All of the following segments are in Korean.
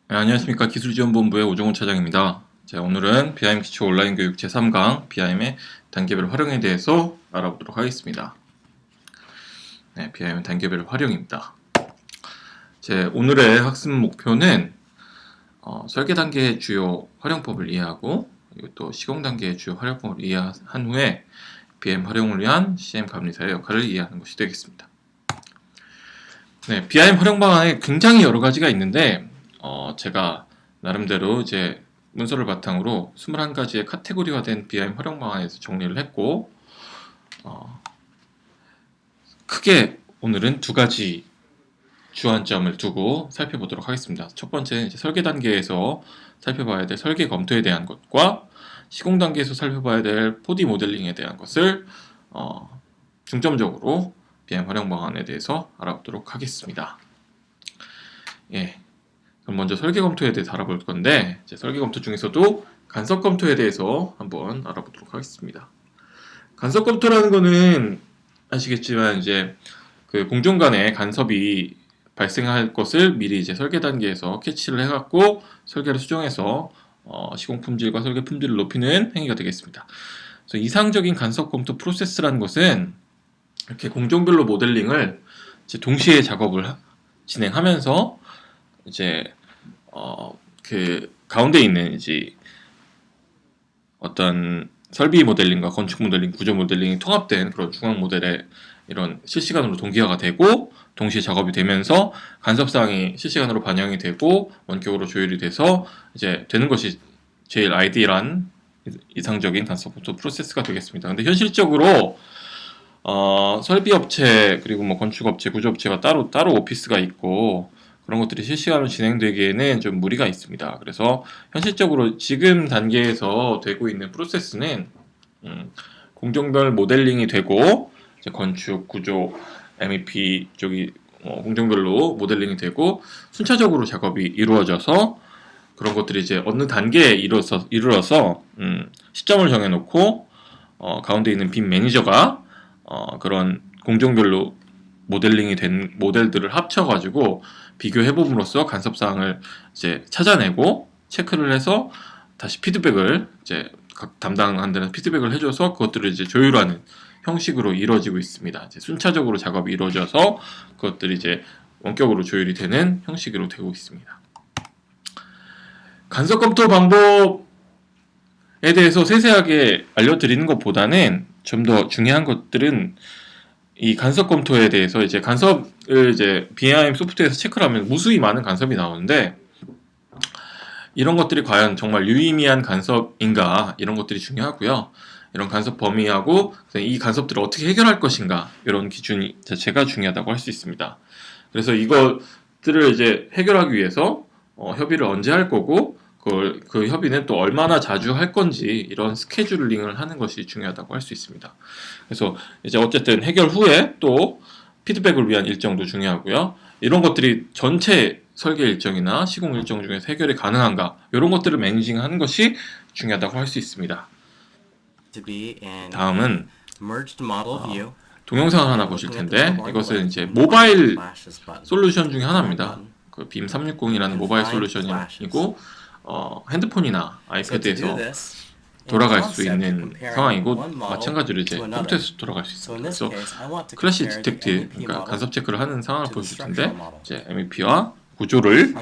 네, 안녕하십니까. 기술지원본부의 오종훈 차장입니다. 자, 오늘은 BIM 기초 온라인 교육 제3강 BIM의 단계별 활용에 대해서 알아보도록 하겠습니다. 네, BIM 단계별 활용입니다. 오늘의 학습 목표는 설계 단계의 주요 활용법을 이해하고 그리고 또 시공 단계의 주요 활용법을 이해한 후에 BIM 활용을 위한 CM 감리사의 역할을 이해하는 것이 되겠습니다. 네, BIM 활용 방안에 굉장히 여러 가지가 있는데 제가 나름대로 이제 문서를 바탕으로 21가지의 카테고리화된 BIM 활용 방안에서 정리를 했고 크게 오늘은 두 가지 주안점을 두고 살펴보도록 하겠습니다. 첫 번째는 이제 설계 단계에서 살펴봐야 될 설계 검토에 대한 것과 시공 단계에서 살펴봐야 될 4D 모델링에 대한 것을 중점적으로 BIM 활용 방안에 대해서 알아보도록 하겠습니다. 예. 그럼 먼저 설계 검토에 대해서 알아볼 건데 설계 검토 중에서도 간섭 검토에 대해서 한번 알아보도록 하겠습니다. 간섭 검토라는 거는 아시겠지만 이제 그 공정 간에 간섭이 발생할 것을 미리 이제 설계 단계에서 캐치를 해갖고 설계를 수정해서 시공 품질과 설계 품질을 높이는 행위가 되겠습니다. 그래서 이상적인 간섭 검토 프로세스라는 것은 이렇게 공정별로 모델링을 이제 동시에 작업을 진행하면서 이제 그 가운데 있는 이제 어떤 설비 모델링과 건축 모델링, 구조 모델링이 통합된 그런 중앙 모델에 이런 실시간으로 동기화가 되고 동시에 작업이 되면서 간섭 사항이 실시간으로 반영이 되고 원격으로 조율이 돼서 이제 되는 것이 제일 아이디어한 이상적인 간섭 검토 프로세스가 되겠습니다. 근데 현실적으로 설비업체 그리고 뭐 건축업체, 구조업체가 따로 오피스가 있고 그런 것들이 실시간으로 진행되기에는 좀 무리가 있습니다. 그래서 현실적으로 지금 단계에서 되고 있는 프로세스는 공정별 모델링이 되고 이제 건축, 구조, MEP 쪽이 공정별로 모델링이 되고 순차적으로 작업이 이루어져서 그런 것들이 이제 어느 단계에 이르러서 시점을 정해놓고 가운데 있는 빔 매니저가 그런 공정별로 모델링이 된 모델들을 합쳐가지고 비교해봄으로써 간섭사항을 이제 찾아내고 체크를 해서 다시 피드백을 이제 각 담당한 데는 피드백을 해줘서 그것들을 이제 조율하는 형식으로 이루어지고 있습니다. 이제 순차적으로 작업이 이루어져서 그것들이 이제 원격으로 조율이 되는 형식으로 되고 있습니다. 간섭 검토 방법에 대해서 세세하게 알려드리는 것보다는 좀 더 중요한 것들은 이 간섭 검토에 대해서 이제 간섭을 이제 BIM 소프트웨어에서 체크를 하면 무수히 많은 간섭이 나오는데 이런 것들이 과연 정말 유의미한 간섭인가 이런 것들이 중요하고요. 이런 간섭 범위하고 이 간섭들을 어떻게 해결할 것인가 이런 기준이 자체가 중요하다고 할 수 있습니다. 그래서 이것들을 이제 해결하기 위해서 협의를 언제 할 거고 그 협의는 또 얼마나 자주 할 건지 이런 스케줄링을 하는 것이 중요하다고 할 수 있습니다. 그래서 이제 어쨌든 해결 후에 또 피드백을 위한 일정도 중요하고요. 이런 것들이 전체 설계 일정이나 시공 일정 중에서 해결이 가능한가 이런 것들을 매니징하는 것이 중요하다고 할 수 있습니다. 다음은 동영상을 하나 보실 텐데 이것은 이제 모바일 솔루션 중에 하나입니다. 그 빔 360이라는 모바일 솔루션이고 핸드폰이나 아이패드에서 돌아갈 수 있는 상황이고 마찬가지로 이제 컴퓨터에서 돌아갈 수 있습니다. 그래서 클래시 디텍트, 그러니까 간섭 체크를 하는 상황을 보여줄 텐데 이제 MEP와 구조를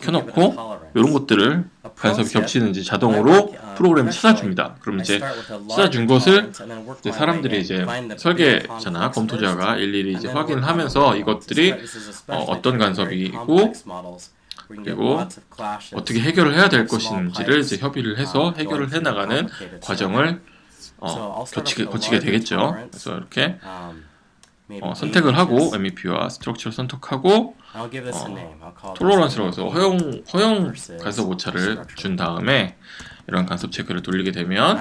켜놓고 이런 것들을 간섭이 겹치는지 자동으로 프로그램이 찾아줍니다. 그럼 이제 찾아준 것을 이제 사람들이 이제 설계자나 검토자가 일일이 이제 확인을 하면서 이것들이 어떤 간섭이고 그리고 어떻게 해결을 해야 될 것인지를 이제 협의를 해서 해결을 해나가는 과정을 거치게 되겠죠. 그래서 이렇게 선택을 하고 MEP와 스트럭처를 선택하고 톨러런스라고 해서 허용 간섭 오차를 준 다음에 이런 간섭 체크를 돌리게 되면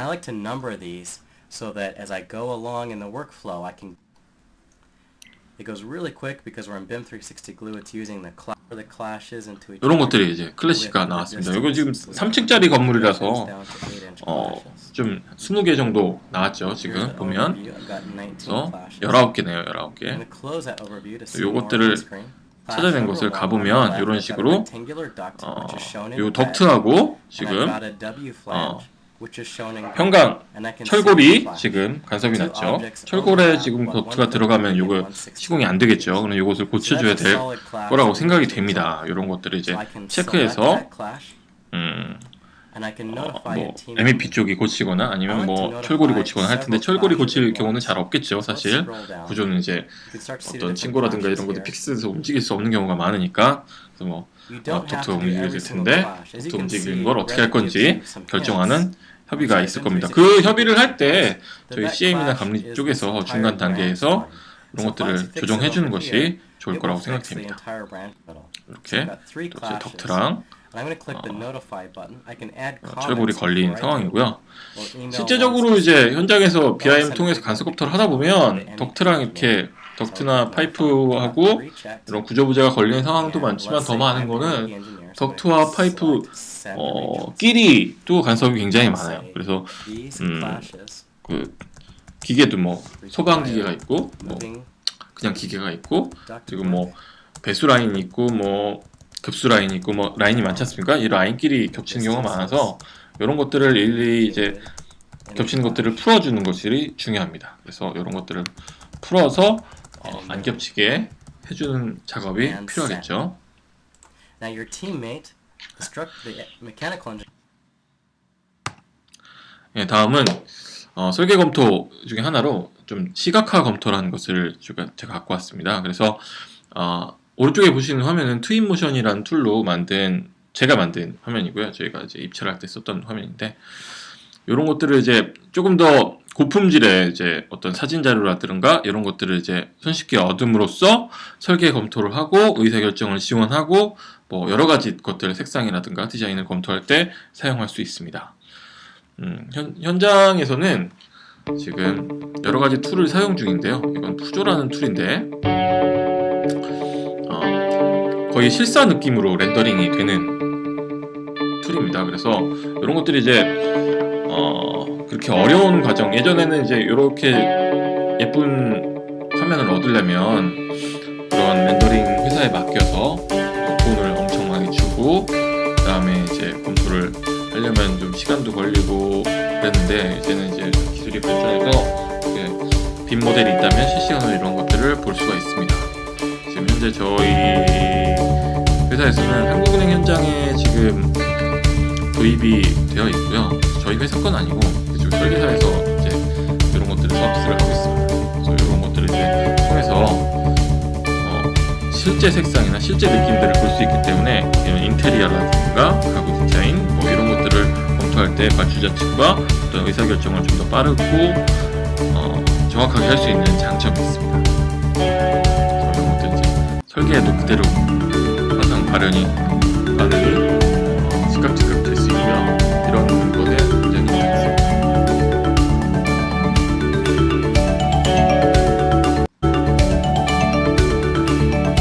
이런 것들이 이제 클래시가 나왔습니다. 이거 지금 3층짜리 건물이라서 좀 20개 정도 나왔죠. 지금 보면 그래서 19개네요. 19개. 요것들을 찾아낸 것을 가보면 이런 식으로 요 덕트하고 지금 형광 철골이 지금 간섭이 났죠. 철골에 지금 덕트가 들어가면 요거 시공이 안 되겠죠. 그럼 요것을 고쳐줘야 될 거라고 생각이 됩니다. 이런 것들을 이제 체크해서 뭐 MEP 쪽이 고치거나 아니면 뭐 철골이 고치거나 할 텐데, 철골이 고칠 경우는 잘 없겠죠. 사실 구조는 이제 어떤 친구라든가 이런 것들 픽스해서 움직일 수 없는 경우가 많으니까. 그래서 뭐 덕트가 움직일 텐데 덕트 움직이는 걸 어떻게 할 건지 결정하는 협의가 있을 겁니다. 그 협의를 할 때 저희 CM이나 감리 쪽에서 중간 단계에서 이런 것들을 조정해 주는 것이 좋을 거라고 생각됩니다. 이렇게 또 이제 덕트랑 철골이 걸린 상황이고요. 실제적으로 이제 현장에서 BIM 통해서 간섭 검토를 하다 보면 덕트랑 이렇게 덕트나 파이프하고 이런 구조부재가 걸리는 상황도 많지만, 더 많은 거는 덕트와 파이프 끼리 또 간섭이 굉장히 많아요. 그래서 그 기계도 뭐 소방 기계가 있고 뭐 그냥 기계가 있고, 그리고 뭐 배수 라인이 있고 뭐 급수 라인이 있고 뭐 라인이 많지 않습니까? 이 라인끼리 겹치는 경우가 많아서 이런 것들을 일일이 이제 겹치는 것들을 풀어주는 것이 중요합니다. 그래서 이런 것들을 풀어서 안 겹치게 해주는 작업이 필요하겠죠. 예, 다음은 설계 검토 중에 하나로 좀 시각화 검토라는 것을 제가 갖고 왔습니다. 그래서 오른쪽에 보시는 화면은 트윈모션이라는 툴로 제가 만든 화면이고요. 저희가 이제 입찰할 때 썼던 화면인데, 이런 것들을 이제 조금 더 고품질의 이제 어떤 사진 자료라든가 이런 것들을 이제 손쉽게 얻음으로써 설계 검토를 하고 의사결정을 지원하고 뭐 여러 가지 것들의 색상이라든가 디자인을 검토할 때 사용할 수 있습니다. 현장에서는 지금 여러 가지 툴을 사용 중인데요. 이건 푸조라는 툴인데 거의 실사 느낌으로 렌더링이 되는 툴입니다. 그래서 이런 것들이 이제 그렇게 어려운 과정, 예전에는 이제 이렇게 예쁜 화면을 얻으려면 그런 렌더링 회사에 맡겨서 돈을 엄청 많이 주고 그 다음에 이제 검토를 하려면 좀 시간도 걸리고 그랬는데, 이제는 이제 기술이 발전해서 빔 모델이 있다면 실시간으로 이런 것들을 볼 수가 있습니다. 지금 현재 저희 회사에서는 한국은행 현장에 지금 도입이 되어 있고요. 저희 회사 건 아니고 그쪽 설계사에서 이제 이런 것들을 서비스를 하고 있습니다. 그래서 이런 것들을 이제 통해서 실제 색상이나 실제 느낌들을 볼 수 있기 때문에 이런 인테리어라든가 가구 디자인 뭐 이런 것들을 검토할 때 발주자 측과 어떤 의사결정을 좀 더 빠르고 정확하게 할 수 있는 장점이 있습니다. 그래서 이런 것들 이제 설계에도 그대로 항상 반응이 즉각 될 수 있고요. 이런 것에 굉장히 좋습니다.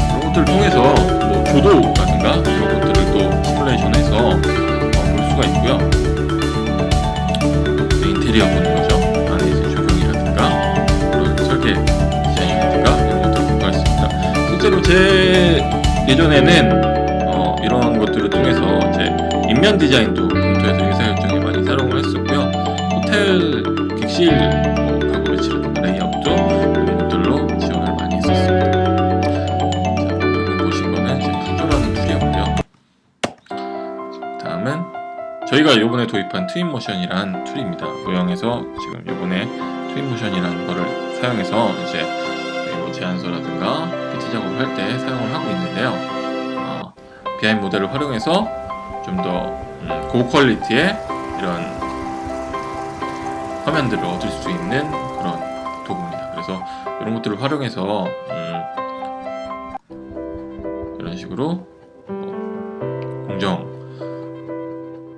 이런 것들을 통해서 뭐 조도라든가 이런 것들을 또 시뮬레이션해서 볼 수가 있고요. 인테리어 보는 거죠. 안에 이제 조경이라든가 그런 설계 디자인이라든가 이런 것들을 공부할 수 있습니다. 실제로 제 예전에는 이런 것들을 통해서 이제 인면 디자인도 검토해서 의사결정에 많이 사용을 했었고요. 호텔 객실 가구 배치라든가 레이아웃도 이런 것들로 지원을 많이 했었습니다. 자, 방금 보신 거는 이제 푸조라는 툴이었고요. 다음은 저희가 이번에 도입한 트윈모션이란 툴입니다. 모형에서 지금 이번에 트윈모션이라는 거를 사용해서 이제 뭐 제안서라든가 PT 작업을 할 때 사용을 하고 있는데요. BIM 모델을 활용해서 좀 더 고퀄리티의 이런 화면들을 얻을 수 있는 그런 도구입니다. 그래서 이런 것들을 활용해서 이런 식으로 공정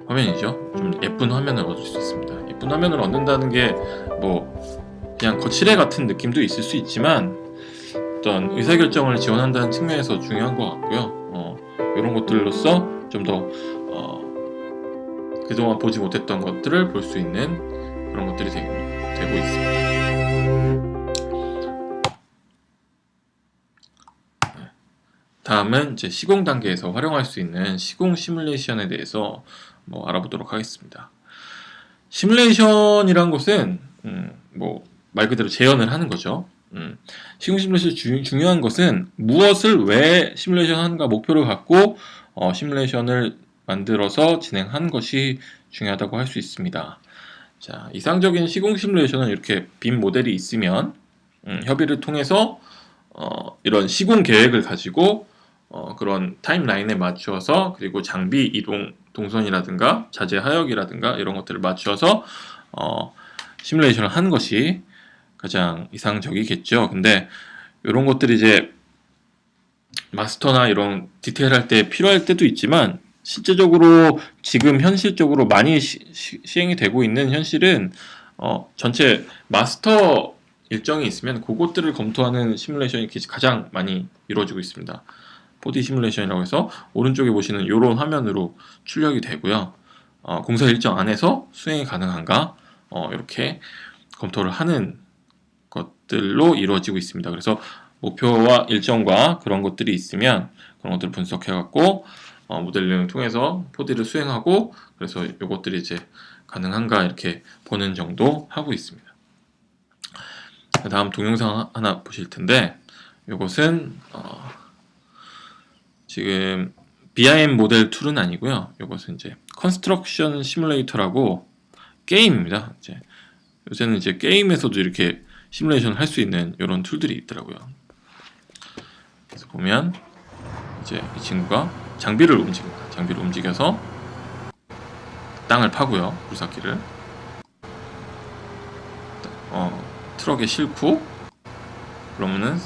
화면이죠. 좀 예쁜 화면을 얻을 수 있습니다. 예쁜 화면을 얻는다는 게 뭐 그냥 거칠해 같은 느낌도 있을 수 있지만 어떤 의사결정을 지원한다는 측면에서 중요한 것 같고요. 이런 것들로서 좀 더 그동안 보지 못했던 것들을 볼 수 있는 그런 것들이 되고 있습니다. 다음은 이제 시공 단계에서 활용할 수 있는 시공 시뮬레이션에 대해서 알아보도록 하겠습니다. 시뮬레이션이란 것은 말 그대로 재현을 하는 거죠. 시공 시뮬레이션 중요한 것은 무엇을 왜 시뮬레이션 하는가 목표를 갖고 시뮬레이션을 만들어서 진행하는 것이 중요하다고 할 수 있습니다. 자, 이상적인 시공 시뮬레이션은 이렇게 빔 모델이 있으면 협의를 통해서 이런 시공 계획을 가지고 그런 타임라인에 맞추어서, 그리고 장비 이동 동선이라든가 자재 하역이라든가 이런 것들을 맞추어서 시뮬레이션을 하는 것이 가장 이상적이겠죠. 근데 이런 것들이 이제 마스터나 이런 디테일할 때 필요할 때도 있지만, 실제적으로 지금 현실적으로 많이 시행이 되고 있는 현실은 전체 마스터 일정이 있으면 그것들을 검토하는 시뮬레이션이 가장 많이 이루어지고 있습니다. 4D 시뮬레이션이라고 해서 오른쪽에 보시는 이런 화면으로 출력이 되고요. 공사 일정 안에서 수행이 가능한가 이렇게 검토를 하는 것들로 이루어지고 있습니다. 그래서 목표와 일정과 그런 것들이 있으면 그런 것들을 분석해갖고 모델링을 통해서 4D를 수행하고, 그래서 이것들이 이제 가능한가 이렇게 보는 정도 하고 있습니다. 다음 동영상 하나 보실 텐데, 이것은 지금 BIM 모델 툴은 아니고요. 이것은 이제 컨스트럭션 시뮬레이터라고 게임입니다. 요새는 이제 게임에서도 이렇게 시뮬레이션 할 수 있는 이런 툴들이 있더라고요. 그래서 보면 이제 이 친구가 장비를 움직입니다. 장비를 움직여서 땅을 파고요. 굴삭기를 트럭에 싣고, 그러면은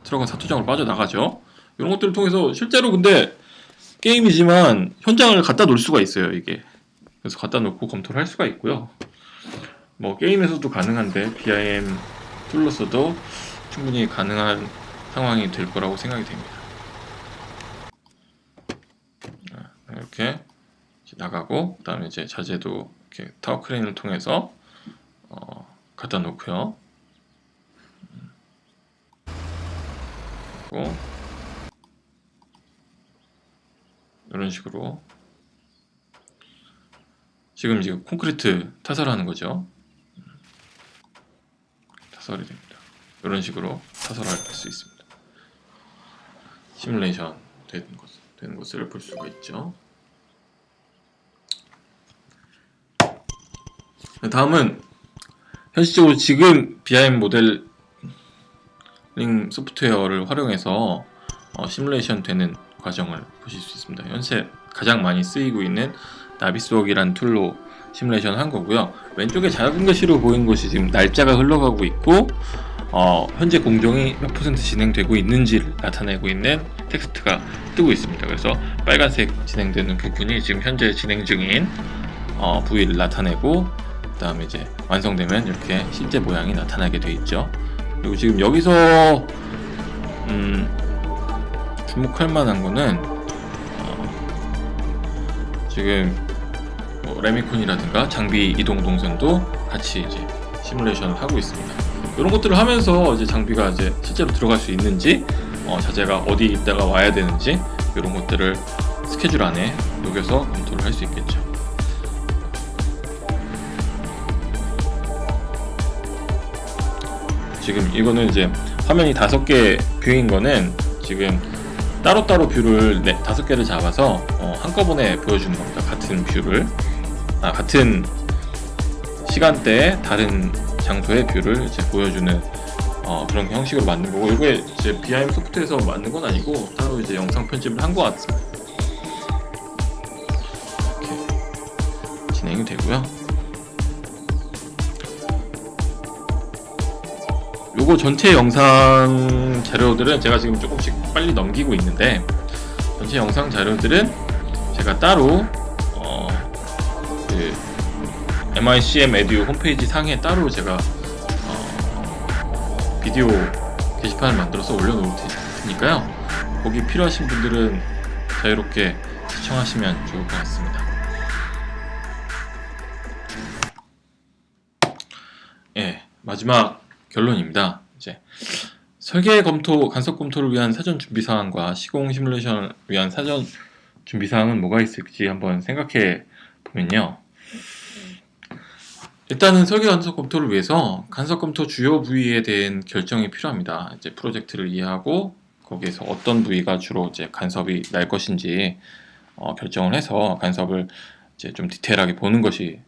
트럭은 사투장으로 빠져나가죠. 이런 것들을 통해서 실제로, 근데 게임이지만 현장을 갖다 놓을 수가 있어요, 이게. 그래서 갖다 놓고 검토를 할 수가 있고요. 게임에서도 가능한데 BIM 툴로서도 충분히 가능한 상황이 될 거라고 생각이 됩니다. 이렇게 나가고, 그 다음에 이제 자재도 이렇게 타워 크레인을 통해서 갖다 놓고요. 그리고 이런 식으로 지금 콘크리트 타설하는 거죠. 타설이 됩니다. 이런 식으로 타설할 수 있습니다. 시뮬레이션 되는 것을 볼 수가 있죠. 다음은 현실적으로 지금 BIM 모델링 소프트웨어를 활용해서 시뮬레이션 되는 과정을 보실 수 있습니다. 현재 가장 많이 쓰이고 있는 나비스웍이라는 툴로 시뮬레이션 한 거고요. 왼쪽에 작은 글씨로 보이는 것이 지금 날짜가 흘러가고 있고, 현재 공정이 몇 % 진행되고 있는지를 나타내고 있는 텍스트가 뜨고 있습니다. 그래서 빨간색 진행되는 부분이 지금 현재 진행 중인 부위를 나타내고, 그 다음에 이제 완성되면 이렇게 실제 모양이 나타나게 되어 있죠. 그리고 지금 여기서 주목할 만한 거는 지금 레미콘이라든가 장비 이동 동선도 같이 이제 시뮬레이션을 하고 있습니다. 이런 것들을 하면서 이제 장비가 이제 실제로 들어갈 수 있는지, 자재가 어디 있다가 와야 되는지, 이런 것들을 스케줄 안에 녹여서 검토를 할 수 있겠죠. 지금 이거는 이제 화면이 5개 뷰인 거는 지금 따로따로 뷰를 5개를 잡아서 한꺼번에 보여주는 겁니다. 같은 뷰를, 같은 시간대에 다른 장소의 뷰를 이제 보여주는 그런 형식으로 만든 거고, 이게 이제 BIM 소프트에서 만든 건 아니고 따로 이제 영상 편집을 한 것 같습니다. 이렇게 진행이 되고요. 요거 전체 영상 자료들은 제가 지금 조금씩 빨리 넘기고 있는데, 전체 영상 자료들은 제가 따로 그 MICM 에듀 홈페이지 상에 따로 제가 비디오 게시판을 만들어서 올려놓을 테니까요. 거기 필요하신 분들은 자유롭게 시청하시면 좋을 것 같습니다. 마지막 결론입니다. 이제 설계 검토, 간섭 검토를 위한 사전 준비 사항과 시공 시뮬레이션을 위한 사전 준비 사항은 뭐가 있을지 한번 생각해 보면요. 일단은 설계 간섭 검토를 위해서 간섭 검토 주요 부위에 대한 결정이 필요합니다. 이제 프로젝트를 이해하고 거기에서 어떤 부위가 주로 이제 간섭이 날 것인지 결정을 해서 간섭을 이제 좀 디테일하게 보는 것이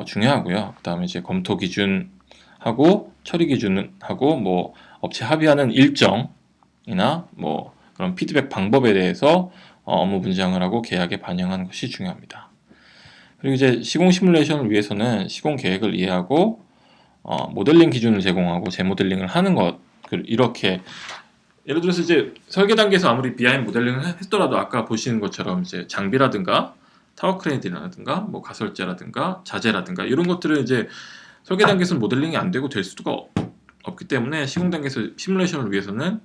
중요하고요. 그다음에 이제 검토 기준하고 처리 기준하고 뭐 업체 합의하는 일정이나 뭐 그런 피드백 방법에 대해서 업무 분장을 하고 계약에 반영하는 것이 중요합니다. 그리고 이제 시공 시뮬레이션을 위해서는 시공 계획을 이해하고 모델링 기준을 제공하고 재모델링을 하는 것 이렇게 예를 들어서 이제 설계 단계에서 아무리 비하인 모델링을 했더라도 아까 보시는 것처럼 이제 장비라든가 타워 크레인이라든가 뭐 가설재라든가 자재라든가 이런 것들은 이제 설계 단계에서는 모델링이 안 되고 될 수가 없기 때문에 시공 단계에서 시뮬레이션을 위해서는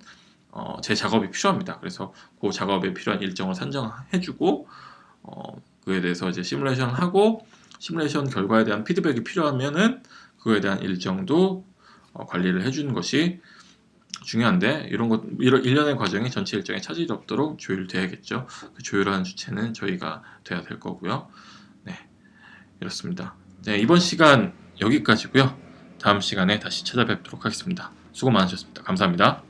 제 작업이 필요합니다. 그래서 그 작업에 필요한 일정을 산정해주고 그에 대해서 이제 시뮬레이션을 하고 시뮬레이션 결과에 대한 피드백이 필요하면은 그거에 대한 일정도 관리를 해주는 것이 중요한데 이런 일련의 과정이 전체 일정에 차질이 없도록 조율돼야겠죠. 그 조율하는 주체는 저희가 돼야 될 거고요. 네, 이렇습니다. 네, 이번 시간 여기까지고요. 다음 시간에 다시 찾아뵙도록 하겠습니다. 수고 많으셨습니다. 감사합니다.